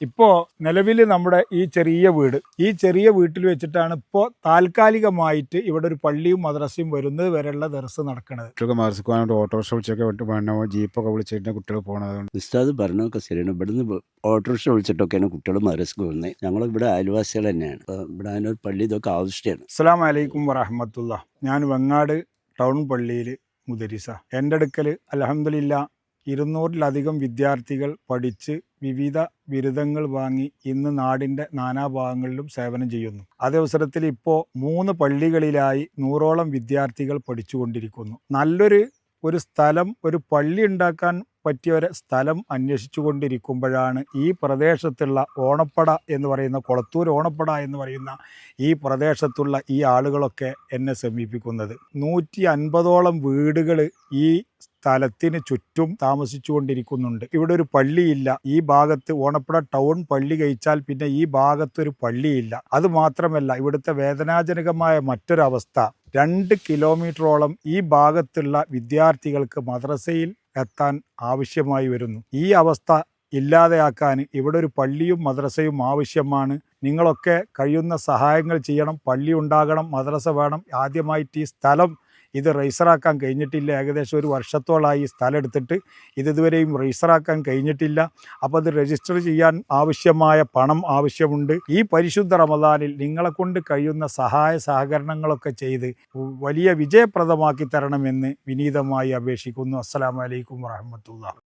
ഇപ്പോൾ നിലവിൽ നമ്മുടെ ഈ ചെറിയ വീട്ടിൽ വെച്ചിട്ടാണ് ഇപ്പോൾ താൽക്കാലികമായിട്ട് ഇവിടെ ഒരു പള്ളിയും മദ്രസയും വരുന്നത് വരെയുള്ള ദർസ് നടക്കുന്നത്. കുട്ടികൾക്ക് മദ്രസക്ക് ഓട്ടോറിക്ഷ വിളിച്ചൊക്കെ വേണോ ജീപ്പൊക്കെ വിളിച്ചിട്ട് കുട്ടികൾ പോകണത്. ഉസ്താദ് പറഞ്ഞൊക്കെ ശരിയാണ്. ഇവിടുന്ന് ഓട്ടോറിക്ഷ വിളിച്ചിട്ടൊക്കെയാണ് കുട്ടികൾ മദ്രസക്ക് പോകുന്നത്. ഞങ്ങൾ ഇവിടെ അയൽവാസികൾ തന്നെയാണ്. ഇവിടെ അതിനൊരു പള്ളി ഇതൊക്കെ ആവശ്യമാണ്. അസ്സലാമു അലൈക്കും വറഹ്മത്തുള്ളാ. ഞാൻ വെങ്ങാട് ടൗൺ പള്ളിയിൽ മുദരിസ. എൻ്റെ അടുക്കൽ അൽഹംദുലില്ലാ 200-ലധികം വിദ്യാർത്ഥികൾ പഠിച്ച് വിവിധ ബിരുദങ്ങൾ വാങ്ങി ഇന്ന് നാടിൻ്റെ നാനാഭാഗങ്ങളിലും സേവനം ചെയ്യുന്നു. അതേ അവസരത്തിൽ ഇപ്പോൾ 3 പള്ളികളിലായി 100ഓളം വിദ്യാർത്ഥികൾ പഠിച്ചുകൊണ്ടിരിക്കുന്നു. ഒരു സ്ഥലം, ഒരു പള്ളി ഉണ്ടാക്കാൻ പറ്റിയ ഒരു സ്ഥലം അന്വേഷിച്ചു കൊണ്ടിരിക്കുമ്പോഴാണ് ഈ പ്രദേശത്തുള്ള ഓണപ്പട എന്ന് പറയുന്ന കൊളത്തൂർ ഓണപ്പട എന്ന് പറയുന്ന ഈ പ്രദേശത്തുള്ള ഈ ആളുകളൊക്കെ എന്നെ സമീപിക്കുന്നത്. 150ഓളം വീടുകൾ ഈ സ്ഥലത്തിന് ചുറ്റും താമസിച്ചു കൊണ്ടിരിക്കുന്നുണ്ട്. ഇവിടെ ഒരു പള്ളിയില്ല. ഈ ഭാഗത്ത് ഓണപ്പട ടൗൺ പള്ളി കഴിച്ചാൽ പിന്നെ ഈ ഭാഗത്തൊരു പള്ളിയില്ല. അതുമാത്രമല്ല, ഇവിടുത്തെ വേദനാജനകമായ മറ്റൊരവസ്ഥ, 2 കിലോമീറ്ററോളം ഈ ഭാഗത്തുള്ള വിദ്യാർത്ഥികൾക്ക് മദ്രസയിൽ എത്താൻ ആവശ്യമായി വരുന്നു. ഈ അവസ്ഥ ഇല്ലാതെയാക്കാൻ ഇവിടെ ഒരു പള്ളിയും മദ്രസയും ആവശ്യമാണ്. നിങ്ങളൊക്കെ കഴിയുന്ന സഹായങ്ങൾ ചെയ്യണം. പള്ളി ഉണ്ടാകണം, മദ്രസ വേണം. ആദ്യമായിട്ട് ഈ സ്ഥലം ഇത് രജിസ്റ്ററാക്കാൻ കഴിഞ്ഞിട്ടില്ല. ഏകദേശം 1 വർഷത്തോളമായി ഈ സ്ഥലം എടുത്തിട്ട് ഇതുവരെയും രജിസ്റ്ററാക്കാൻ കഴിഞ്ഞിട്ടില്ല. അപ്പോൾ അത് രജിസ്റ്റർ ചെയ്യാൻ ആവശ്യമായ പണം ആവശ്യമുണ്ട്. ഈ പരിശുദ്ധ റമദാനിൽ നിങ്ങളെ കൊണ്ട് കഴിയുന്ന സഹായ സഹകരണങ്ങളൊക്കെ ചെയ്ത് വലിയ വിജയപ്രദമാക്കി തരണമെന്ന് വിനീതമായി അപേക്ഷിക്കുന്നു. അസ്സലാമു അലൈക്കും വറഹ്മത്തുള്ളാഹി.